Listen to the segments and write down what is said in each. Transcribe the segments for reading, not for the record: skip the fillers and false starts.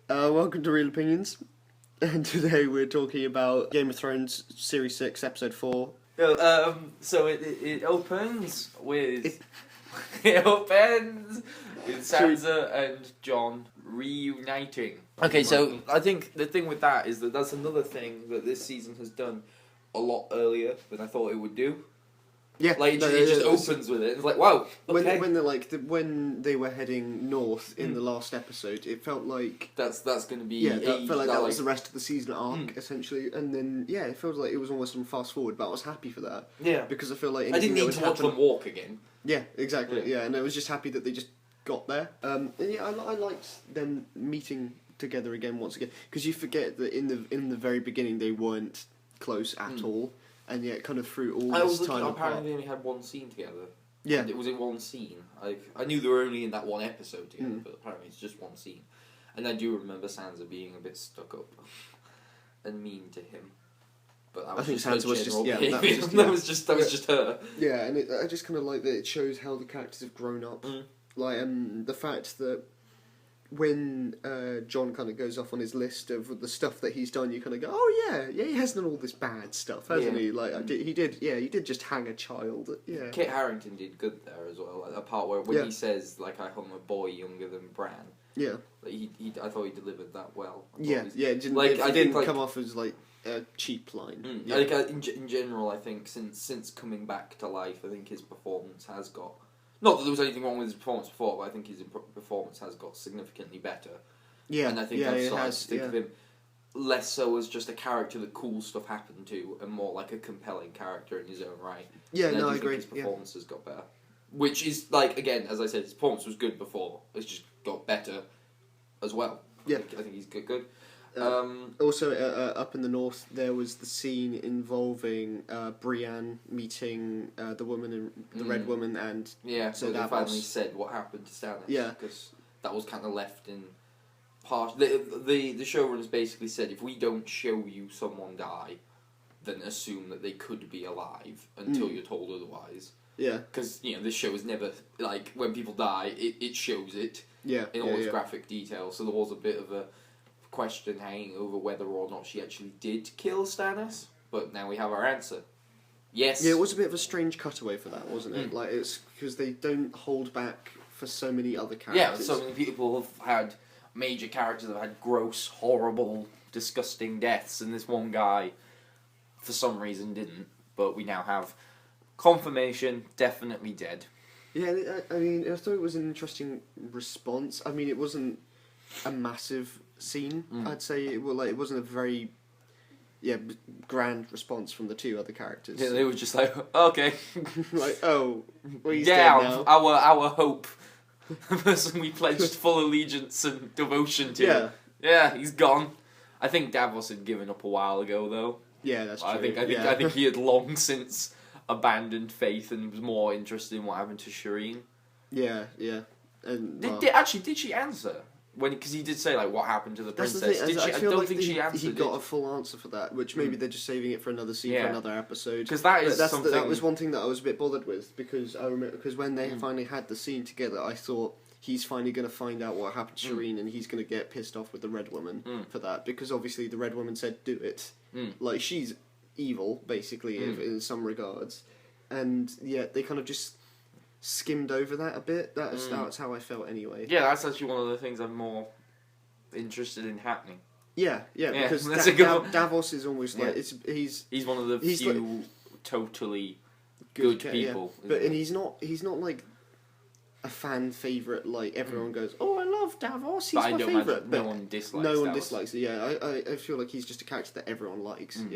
Welcome to Real Opinions, and today we're talking about Game of Thrones Series 6, Episode 4. So it opens with... It opens with Sansa and Jon reuniting. Okay, so I think the thing with that is that that's another thing that this season has done a lot earlier than I thought it would do. Yeah, like it just opens with it. It's like, wow. Okay. When they were heading north in the last episode, it felt like that's going to be that was the rest of the season arc essentially, and then it felt like it was almost on fast forward. But I was happy for that. Yeah, because I feel like I didn't need to watch them walk again. Yeah, exactly. Yeah, and I was just happy that they just got there. And I liked them meeting together again once again, because you forget that in the very beginning they weren't close at all. And yet, kind of through all this time apart. Apparently, they only had one scene together. Yeah, and it was in one scene. I knew they were only in that one episode together, but apparently it's just one scene. And I do remember Sansa being a bit stuck up and mean to him. But that was Sansa was just that was just her. Yeah, and I just kind of like that it shows how the characters have grown up. Like the fact that when Jon kind of goes off on his list of the stuff that he's done, you kind of go, oh yeah, he has done all this bad stuff, hasn't he? Like he did just hang a child. Yeah, Kit Harington did good there as well. Like that part where when he says like I hung a boy younger than Bran. Yeah, like, I thought he delivered that well. It didn't come off as like a cheap line. Like in general, I think since coming back to life, I think his performance has got. Not that there was anything wrong with his performance before, but I think his performance has got significantly better. Yeah, and I think I've started to think of him less so as just a character that cool stuff happened to, and more like a compelling character in his own right. Yeah, and I agree. His performance has got better, which is like again, as I said, his performance was good before. It's just got better as well. Yeah, I think he's good. Also, up in the north, there was the scene involving Brienne meeting the woman, and the Red Woman, and so they finally said what happened to Stannis. Yeah, because that was kind of left in part. The showrunners basically said if we don't show you someone die, then assume that they could be alive until you're told otherwise. Yeah, because this show is never like when people die, it shows it. Yeah, in all its graphic detail. So there was a bit of a question hanging over whether or not she actually did kill Stannis, but now we have our answer. Yes. Yeah, it was a bit of a strange cutaway for that, wasn't it? Like it's because they don't hold back for so many other characters. Yeah, so many people have had major characters that have had gross, horrible, disgusting deaths, and this one guy, for some reason, didn't. But we now have confirmation, definitely dead. Yeah, I mean, I thought it was an interesting response. I mean, it wasn't a massive scene. I'd say it wasn't a very grand response from the two other characters. Yeah, they were just like, okay, like well, he's dead now. our hope, the person we pledged full allegiance and devotion to. Yeah, he's gone. I think Davos had given up a while ago, though. Yeah, that's true. I think he had long since abandoned faith and was more interested in what happened to Shireen. Yeah. And did she answer? Because he did say, like, what happened to the princess. I don't think she answered. He got a full answer for that, which maybe they're just saving it for another scene, for another episode. Because that was one thing that I was a bit bothered with, because I remember, because when they finally had the scene together, I thought he's finally going to find out what happened to Shireen, and he's going to get pissed off with the Red Woman for that, because obviously the Red Woman said, do it. Like, she's evil, basically, in some regards. And, they kind of just skimmed over that a bit. That's how I felt anyway. Yeah, that's actually one of the things I'm more interested in happening. Yeah, because Davos is almost like he's one of the few totally good people. But and he's not like a fan favourite, like everyone goes, oh, I love Davos, he's my favourite. No one dislikes No one Davos. dislikes it, I feel like he's just a character that everyone likes. And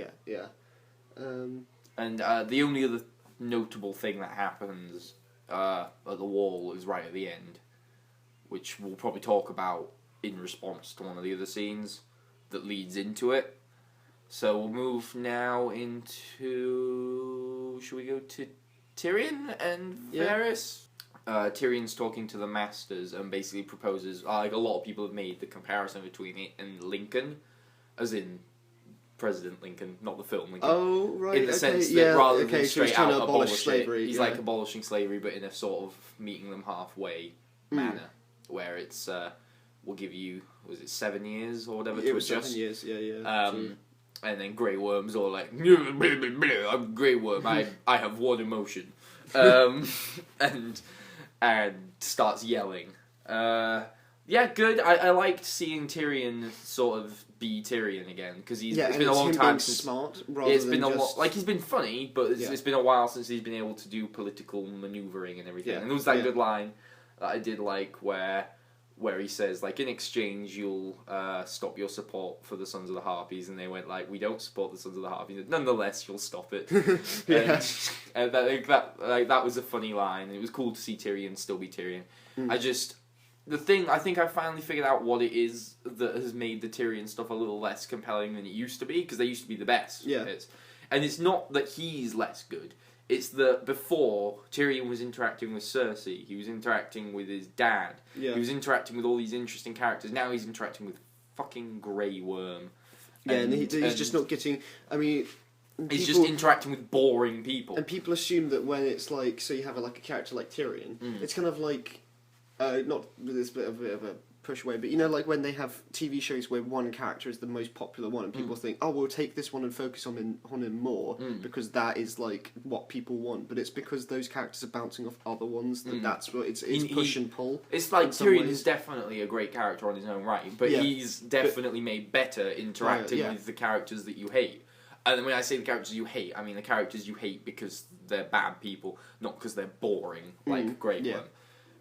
the only other notable thing that happens at the wall is right at the end, which we'll probably talk about in response to one of the other scenes that leads into it. So we'll move now into... Should we go to Tyrion and Varys? Tyrion's talking to the Masters and basically proposes, like a lot of people have made the comparison between it and Lincoln, as in President Lincoln, not the film Lincoln. Oh, right. In the sense that rather than straight so out abolish slavery, he's like abolishing slavery, but in a sort of meeting them halfway manner, where it's we'll give you, was it 7 years or whatever It to was adjust? 7 years, yeah. And then Grey Worm's all like, I'm Grey Worm, I have one emotion. And starts yelling. Yeah, good. I liked seeing Tyrion sort of be Tyrion again, because it's been a long time since... smart, It's been a lot... Like, he's been funny, but it's been a while since he's been able to do political manoeuvring and everything. Yeah. And there was that good line that I did like where he says, like, in exchange you'll stop your support for the Sons of the Harpies, and they went like, we don't support the Sons of the Harpies, nonetheless you'll stop it. And that was a funny line, and it was cool to see Tyrion still be Tyrion. I think I finally figured out what it is that has made the Tyrion stuff a little less compelling than it used to be, because they used to be the best. Yeah. And it's not that he's less good. It's that before, Tyrion was interacting with Cersei, he was interacting with his dad, he was interacting with all these interesting characters, now he's interacting with fucking Grey Worm. Yeah, and he's just not getting... I mean... He's just interacting with boring people. And people assume that when it's like... So you have a character like Tyrion, it's kind of like... not with this bit of a push away, but you know, like when they have TV shows where one character is the most popular one, and people think, oh, we'll take this one and focus on him more because that is like what people want. But it's because those characters are bouncing off other ones that's what it's push and pull. It's like Tyrion is definitely a great character on his own right, but he's definitely made better interacting with the characters that you hate. And when I say the characters you hate, I mean the characters you hate because they're bad people, not because they're boring, like Grey Worm.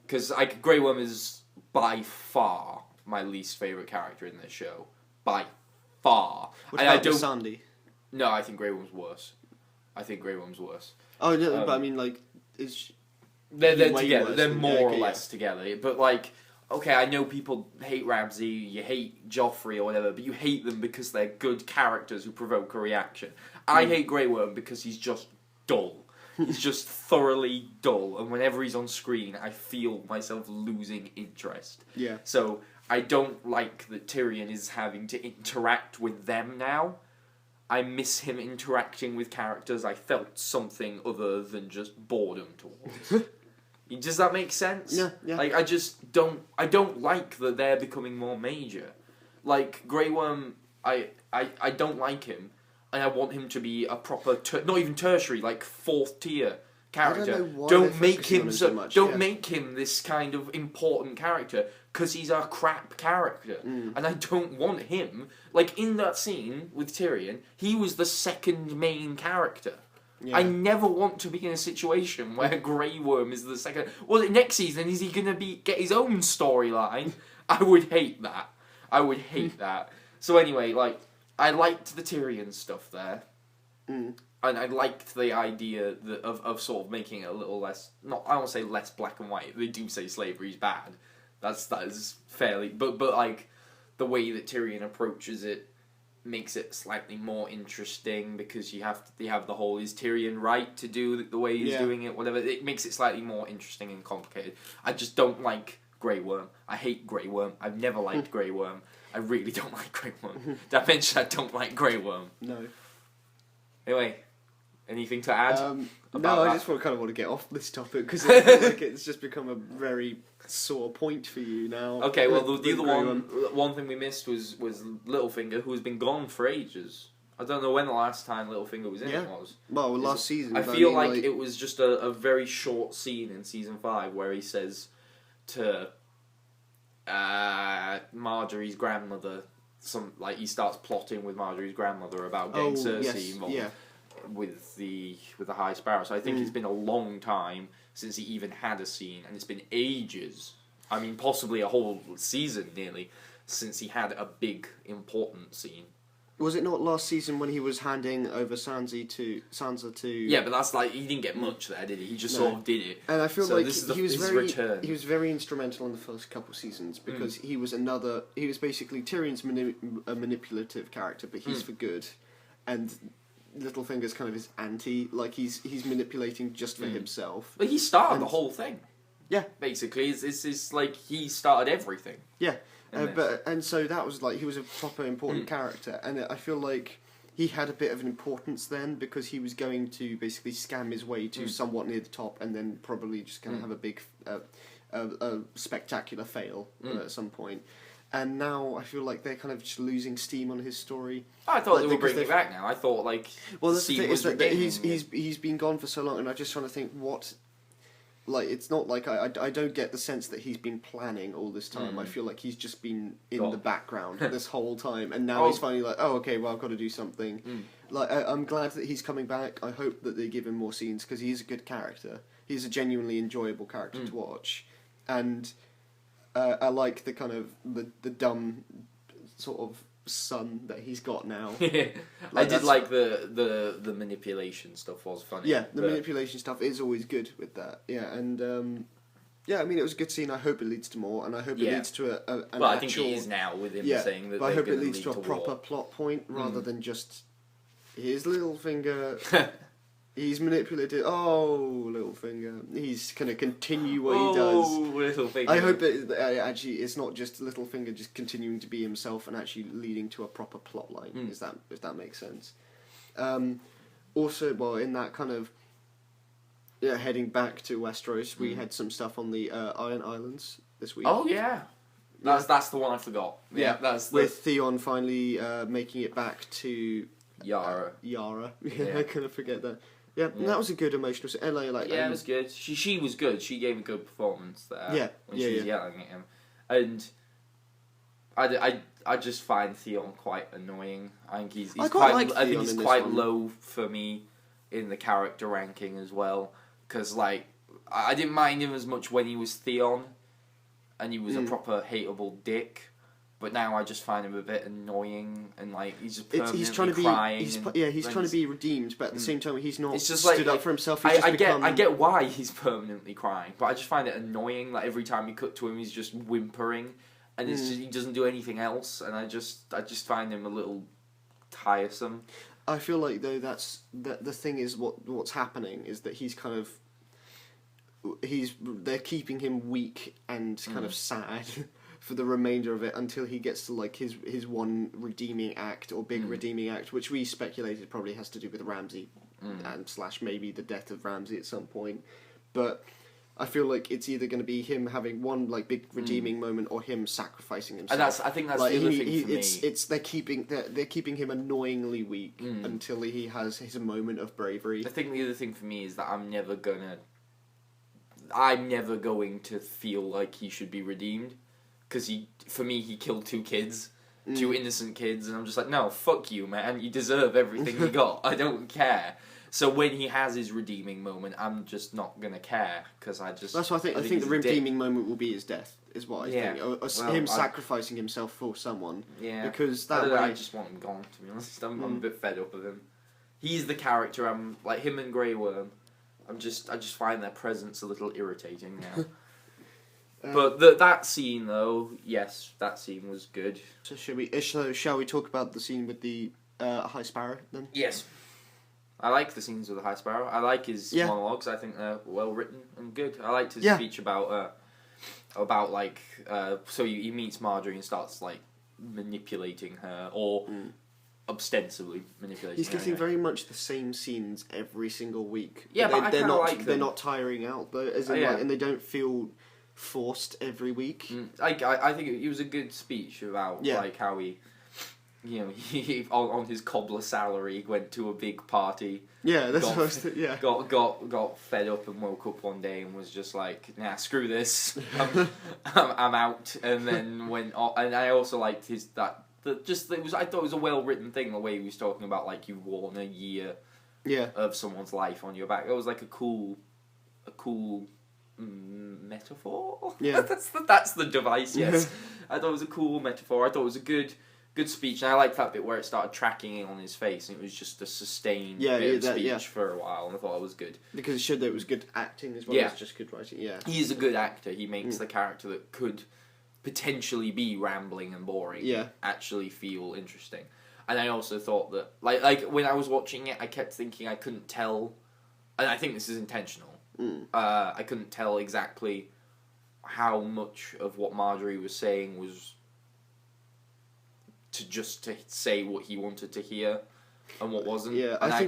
Because Grey Worm is by far my least favourite character in this show. By far. What about Sandy? No, I think Grey Worm's worse. Oh, no, but I mean, like, they're together. They're more or less together. But, like, okay, I know people hate Ramsay, you hate Joffrey or whatever, but you hate them because they're good characters who provoke a reaction. I hate Grey Worm because he's just dull. He's just thoroughly dull, and whenever he's on screen, I feel myself losing interest. Yeah. So, I don't like that Tyrion is having to interact with them now. I miss him interacting with characters I felt something other than just boredom towards. Does that make sense? Yeah. Like, I don't like that they're becoming more major. Like, Grey Worm, I don't like him. And I want him to be a proper, not even tertiary, like fourth tier character. I don't know why don't make him so much. Don't make him this kind of important character because he's a crap character, and I don't want him. Like in that scene with Tyrion, he was the second main character. Yeah. I never want to be in a situation where Grey Worm is the second. Well, next season is he going to get his own storyline? I would hate that. So anyway, like. I liked the Tyrion stuff there, and I liked the idea of sort of making it a little less. I don't want to say less black and white. They do say slavery's bad. That is fairly, but like the way that Tyrion approaches it makes it slightly more interesting because you have the whole is Tyrion right to do the way he's doing it, whatever. It makes it slightly more interesting and complicated. I just don't like Grey Worm. I hate Grey Worm. I've never liked Grey Worm. I really don't like Grey Worm. Did I mention I don't like Grey Worm? No. Anyway, anything to add? No, I just want to get off this topic because I feel like it's just become a very sore point for you now. Okay, well the other one thing we missed was Littlefinger, who has been gone for ages. I don't know when the last time Littlefinger was in it was. Well, last season. I feel like it was just a very short scene in season 5 where he says to Marjorie's grandmother, he starts plotting with Marjorie's grandmother about getting Cersei involved with the High Sparrow. So I think it's been a long time since he even had a scene, and it's been ages. I mean, possibly a whole season nearly since he had a big important scene. Was it not last season when he was handing over Sansa to? Yeah, but that's like he didn't get much there, did he? He just sort of did it. And I feel like he was very instrumental in the first couple seasons because he was basically Tyrion's a manipulative character, but he's for good, and Littlefinger's kind of his anti. Like he's manipulating just for himself. But he started the whole thing. Yeah, basically, it's like he started everything. Yeah. So that was like he was a proper important character, and I feel like he had a bit of an importance then because he was going to basically scam his way to somewhat near the top, and then probably just kind of have a big, spectacular fail at some point. and now I feel like they're kind of just losing steam on his story. I thought Like, they were because bringing it back now. I thought like Well, the that's the scene thing was is that ridiculous. he's been gone for so long, and I'm just trying to think what. Like, it's not like I don't get the sense that he's been planning all this time. I feel like he's just been in the background this whole time, and now he's finally like, oh, okay, well, I've got to do something. Like, I'm glad that he's coming back. I hope that they give him more scenes, because he's a good character. He's a genuinely enjoyable character to watch. And I like the kind of, the dumb sort of son that he's got now. I did like the manipulation stuff was funny. Yeah, the manipulation stuff is always good with that. Yeah, and yeah, I mean, it was a good scene. I hope it leads to more, and I hope it leads to an actual... I think it is now with him saying that. But I hope it leads to a proper plot point rather than just here's Littlefinger. He's manipulated. Oh, Littlefinger. He's going to continue what he does. Oh, Littlefinger. I hope it actually it's not just Littlefinger just continuing to be himself and actually leading to a proper plot line. If that makes sense. Also, well, in that kind of heading back to Westeros, we had some stuff on the Iron Islands this week. Oh yeah, that's the one I forgot. Yeah, that's with Theon finally making it back to Yara. Yara. I couldn't forget that. Yeah, and that was a good emotional scene. It was good. She was good. She gave a good performance there. When she was yelling at him, and I just find Theon quite annoying. I think he's quite low for me in the character ranking as well. Because like I didn't mind him as much when he was Theon, and he was a proper hateable dick. But now I just find him a bit annoying, and like he's just permanently crying. He's trying to be redeemed, but at the same time he's not. It's just stood up for himself. I get why he's permanently crying, but I just find it annoying. Like every time you cut to him, he's just whimpering, and it's just, he doesn't do anything else, and I just find him a little tiresome. I feel like though the thing is what's happening is that he's kind of they're keeping him weak and kind of sad. For the remainder of it, until he gets to like his one redeeming act or big redeeming act, which we speculated probably has to do with Ramsay and / maybe the death of Ramsay at some point. But I feel like it's either going to be him having one like big redeeming moment or him sacrificing himself. And I think that's like, the other thing for me. It's they're keeping him annoyingly weak until he has his moment of bravery. I think the other thing for me is that I'm never going to feel like he should be redeemed. Because for me, he killed 2 kids, 2 innocent kids, and I'm just like, no, fuck you, man. You deserve everything you got. I don't care. So when he has his redeeming moment, I'm just not gonna care because That's what I think. I think the redeeming moment will be his death. Is what I think. Or him sacrificing himself for someone. Yeah. Because I just want him gone. To be honest, I'm a bit fed up of him. He's the character. I'm like him and Grey Worm. I just find their presence a little irritating now. But that scene, though, yes, that scene was good. So shall we talk about the scene with the High Sparrow then? Yes. I like the scenes with the High Sparrow. I like his monologues. I think they're well written and good. I liked his speech about like so he meets Marjorie and starts like manipulating her or ostensibly manipulating. He's getting very much the same scenes every single week. Yeah, but they're not like them. They're not tiring out though, and they don't feel forced every week. I think it was a good speech about like how he on his cobbler salary went to a big party. Yeah, that's got fed up and woke up one day and was just like, nah, screw this, I'm out. And then went off. And I also liked I thought it was a well written thing the way he was talking about like you've worn a year of someone's life on your back. It was like a cool metaphor. Yeah, that's the device. Yes, I thought it was a cool metaphor. I thought it was a good speech, and I liked that bit where it started tracking in on his face, and it was just a sustained speech for a while, and I thought it was good because it showed that it was good acting as well as just good writing. Yeah, he's a good actor. He makes the character that could potentially be rambling and boring actually feel interesting. And I also thought that like when I was watching it, I kept thinking I couldn't tell, and I think this is intentional. I couldn't tell exactly how much of what Marjorie was saying was to say what he wanted to hear and what wasn't. Yeah, and I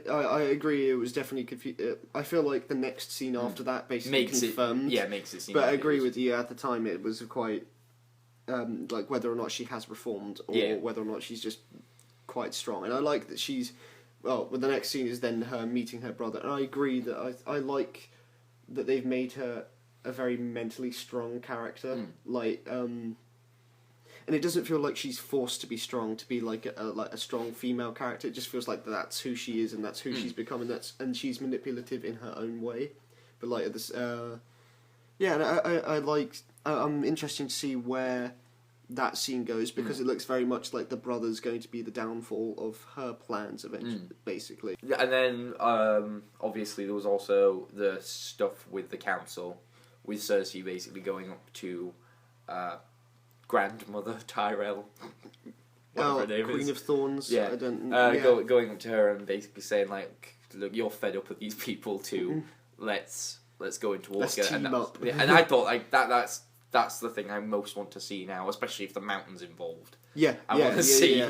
I agree. It was definitely confusing. I feel like the next scene after that basically confirmed. Makes it seem. But I agree with you. At the time, it was quite. like whether or not she has reformed or whether or not she's just quite strong. And I like that she's well. The next scene is then her meeting her brother, and I agree that I like that they've made her a very mentally strong character, like and it doesn't feel like she's forced to be strong to be like a strong female character. It just feels like that's who she is and that's who she's become, and she's manipulative in her own way. But like this, and I'm interested to see where that scene goes, because it looks very much like the brother's going to be the downfall of her plans eventually, basically. Yeah, and then obviously there was also the stuff with the council, with Cersei basically going up to grandmother Tyrell, whatever her name Queen is. of Thorns. Yeah, I don't, going up to her and basically saying like, "Look, you're fed up with these people too. Let's go into war together." Team up. And I thought like that's the thing I most want to see now, especially if the mountain's involved. I want to see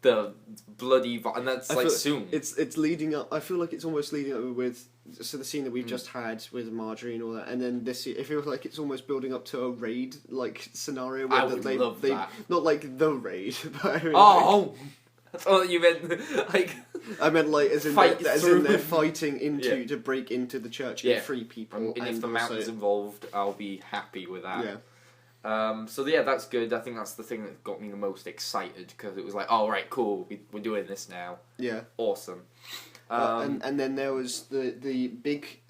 the bloody and that's like soon. It's leading up. I feel like it's almost leading up with the scene that we've just had with Marjorie and all that, and then this. It feels like it's almost building up to a raid like scenario where I would love that. Not like the raid, but I mean, that's all you meant. Like I meant like as in they're fighting to break into the church and free people. And if the mountain's involved, I'll be happy with that. Yeah. So yeah, that's good. I think that's the thing that got me the most excited, because it was like, oh right, cool, we're doing this now. Yeah. Awesome. And then there was the big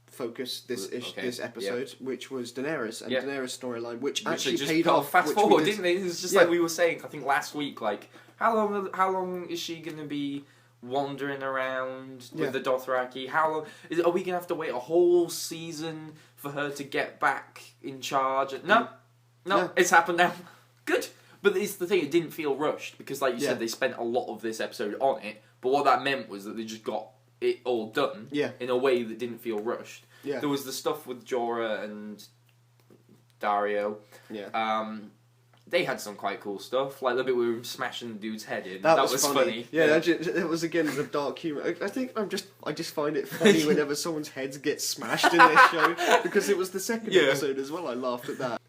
focus this episode, which was Daenerys and Daenerys' storyline, which actually just paid off. Fast forward, didn't it? It was just like we were saying, I think last week, like how long is she going to be wandering around with the Dothraki? How long are we going to have to wait a whole season for her to get back in charge? No, it's happened now. Good. But it's the thing, it didn't feel rushed, because like you said, they spent a lot of this episode on it, but what that meant was that they just got it all done in a way that didn't feel rushed. Yeah. There was the stuff with Jorah and Dario. Yeah. They had some quite cool stuff, like the bit where we were smashing the dude's head in. That was funny. Yeah, it was again the dark humour. I think I just find it funny whenever someone's heads get smashed in this show, because it was the second episode as well. I laughed at that.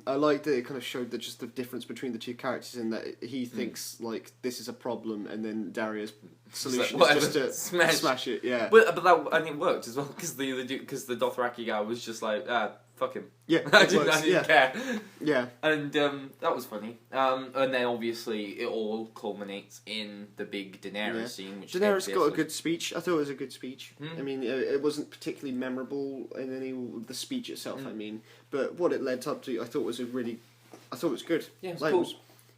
I liked that it kind of showed just the difference between the two characters, in that he thinks like this is a problem, and then Dario's solution is just to smash it. Yeah, but that, I think it worked as well, because the Dothraki guy was just like fuck him. Yeah, I didn't care. Yeah, and that was funny. And then obviously it all culminates in the big Daenerys scene. Which Daenerys got a good speech. I thought it was a good speech. I mean, it wasn't particularly memorable in any the speech itself. I mean, but what it led up to, I thought was good. Yeah, it was cool. cool. It was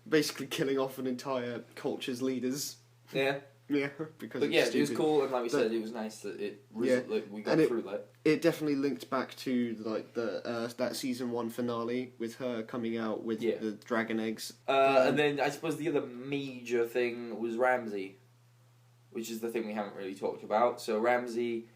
basically killing off an entire culture's leaders. Yeah. Yeah, because it was cool, and like we said, it was nice that we got through that. It definitely linked back to like that season 1 finale with her coming out with the dragon eggs. And then I suppose the other major thing was Ramsay, which is the thing we haven't really talked about. So Ramsay,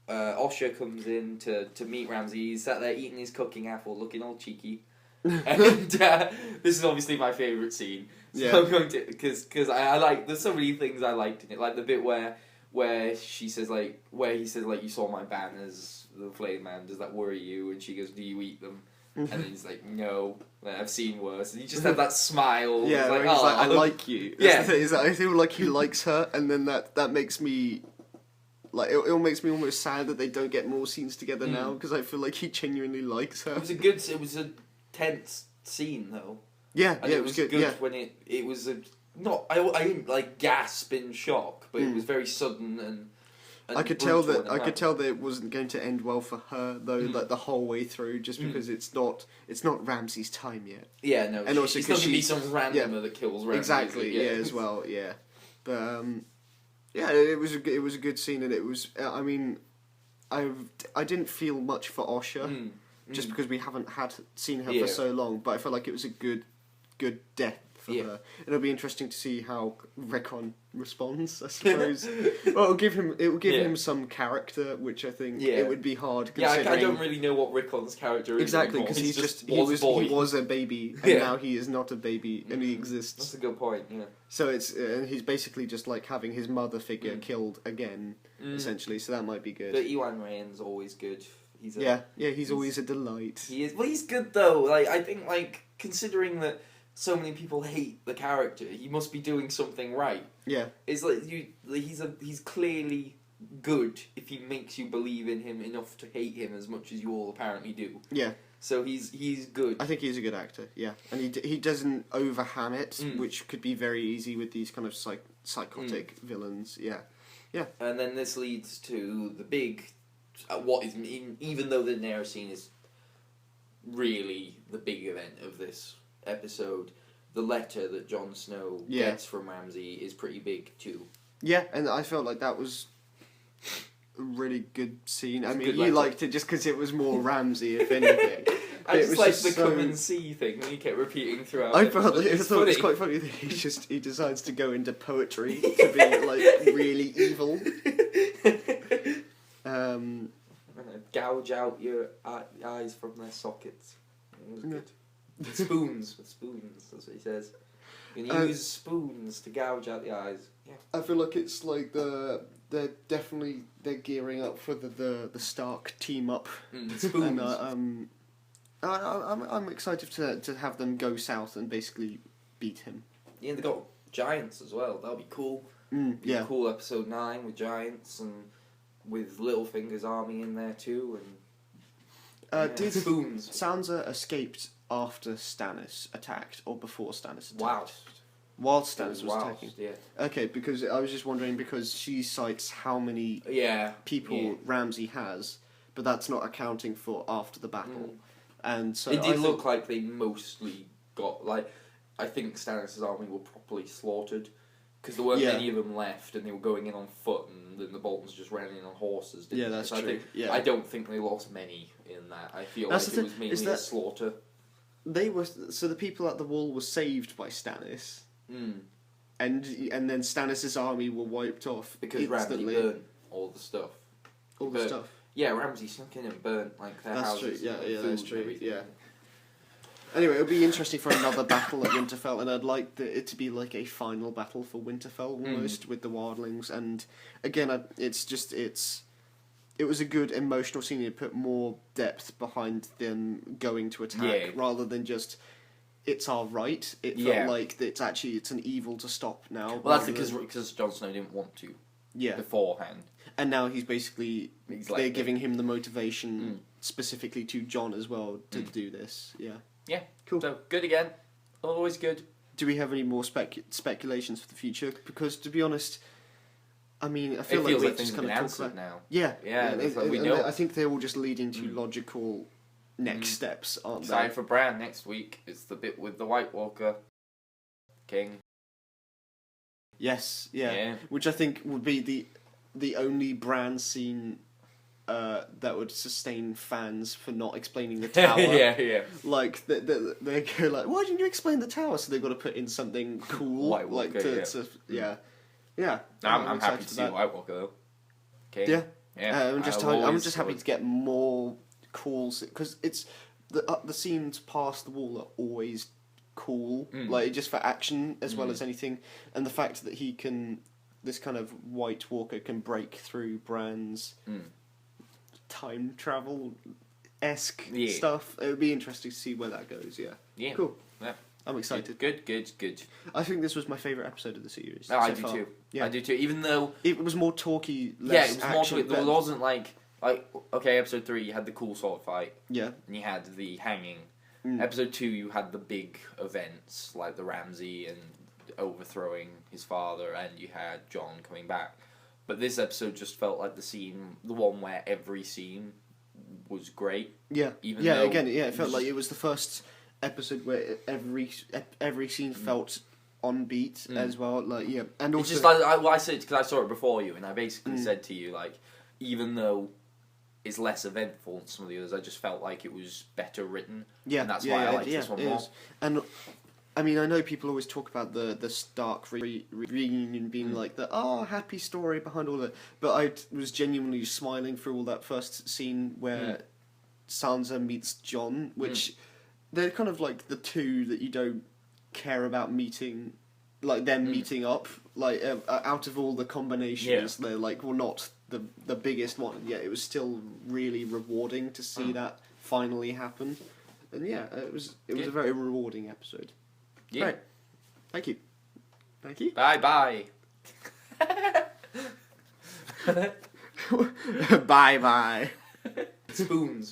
Osha comes in to meet Ramsay. He's sat there eating his cooking apple, looking all cheeky. And this is obviously my favourite scene. So I'm going to, because I like, there's so many things I liked in it, like the bit where she says like, where he says like, you saw my banners, the flame man, does that worry you? And she goes, do you eat them? And then he's like, no, I've seen worse. And he just had that smile. Yeah, like, he's like, I like you. Yeah. Is that I feel like he likes her, and then that makes me, like, it makes me almost sad that they don't get more scenes together now, because I feel like he genuinely likes her. It was a tense scene though. Yeah, and it was good. When it was I didn't like gasp in shock, but it was very sudden and I could tell that it wasn't going to end well for her though, like the whole way through, just because it's not Ramsay's time yet. Yeah, no, and also she's not gonna be some randomer that kills Ramsay. Exactly, as well, yeah. But it was a good scene, and it was. I mean, I didn't feel much for Osha, just because we haven't seen her for so long. But I felt like it was a good death for her. It'll be interesting to see how Rickon responds, I suppose. Well, it will give him some character, which I think it would be hard. Yeah, I don't really know what Rickon's character is. Exactly, because he was a baby, and now he is not a baby, and he exists. That's a good point. Yeah. So it's he's basically just like having his mother figure killed again, essentially. So that might be good. But Iwan Rheon's always good. He's always a delight. He is. Well, he's good though. Like I think, like considering that so many people hate the character, he must be doing something right. Yeah. It's like he's clearly good if he makes you believe in him enough to hate him as much as you all apparently do. Yeah. So he's good. I think he's a good actor, yeah. And he doesn't overham it, which could be very easy with these kind of psychotic villains, yeah. Yeah. And then this leads to the big... what is... Even though the Daenerys scene is really the big event of this episode, the letter that Jon Snow gets from Ramsay is pretty big too. Yeah, and I felt like that was a really good scene. I mean, you letter. liked it just because it was more Ramsay, if anything. I just like the come and see thing that he kept repeating throughout. I thought it was quite funny that he decides to go into poetry to be like really evil. Gouge out your eyes from their sockets. It was good. With spoons, that's what he says. You can use spoons to gouge out the eyes. Yeah. I feel like it's like they're gearing up for the Stark team up. Spoons. And, I'm excited to have them go south and basically beat him. Yeah, they got giants as well. That'll be cool. Yeah. Cool episode 9 with giants and with Littlefinger's army in there too. And did spoons. Sansa escaped after Stannis attacked or before Stannis attacked? Wow. While Stannis was attacking? Yeah. Okay, because I was just wondering, because she cites how many people Ramsay has, but that's not accounting for after the battle. And so it did look like they mostly got, like, I think Stannis' army were properly slaughtered, because there weren't many of them left, and they were going in on foot, and then the Boltons just ran in on horses. That's true. I don't think they lost many in that. I feel like it was mainly a slaughter. The people at the wall were saved by Stannis. And then Stannis' army were wiped off because instantly. Ramsay burned all the stuff. The stuff. Yeah, Ramsay snuck in and burnt like their houses. That's true. Yeah, that's true. Yeah. Anyway, it'll be interesting for another battle at Winterfell, and I'd like it to be like a final battle for Winterfell almost with the wildlings. And again, it was a good emotional scene. It put more depth behind them going to attack rather than just it's our right. It felt like it's an evil to stop now. Well, that's because Jon Snow didn't want to. Yeah. Beforehand. And now he's basically they're giving him the motivation specifically to Jon as well to do this. Yeah. Yeah. Cool. So good again. Always good. Do we have any more speculations for the future? Because to be honest, I mean, I feel like we're just kind of talking about now. Yeah. We know. I think they're all just leading to logical next steps, aren't they? Excited for Bran next week. It's the bit with the White Walker King. Yes, yeah. Which I think would be the only Bran scene that would sustain fans for not explaining the tower. yeah. Like they go like, why didn't you explain the tower? So they've got to put in something cool, White Walker, yeah. I'm happy to see White Walker though. Okay. Yeah. I'm just happy to get more calls because it's the scenes past the wall are always cool, like just for action as well as anything, and the fact that this kind of White Walker can break through Bran's time travel-esque stuff. It would be interesting to see where that goes. Yeah. Cool. Yeah. I'm excited. Good. I think this was my favourite episode of the series. I do too. Yeah. I do too. Even though it was more talky, less it was more talky. There wasn't like okay, episode 3 you had the cool sword fight. Yeah. And you had the hanging. Episode 2 you had the big events like the Ramsay and overthrowing his father, and you had Jon coming back. But this episode just felt like the one where every scene was great. Yeah. It felt like it was the first episode where every scene felt on beat as well. Like and also it's just like I said because I saw it before you, and I basically said to you like, even though it's less eventful than some of the others, I just felt like it was better written. Yeah, and that's why I liked this one more. And I mean, I know people always talk about the Stark reunion being like the happy story behind all that, but I was genuinely smiling through all that first scene where Sansa meets Jon, which they're kind of like the two that you don't care about meeting, like them meeting up. Like out of all the combinations, they're like not the biggest one. Yeah, it was still really rewarding to see that finally happen. And yeah, it was a very rewarding episode. Yeah. Right. Thank you. Thank you. Bye. Bye bye. Spoons.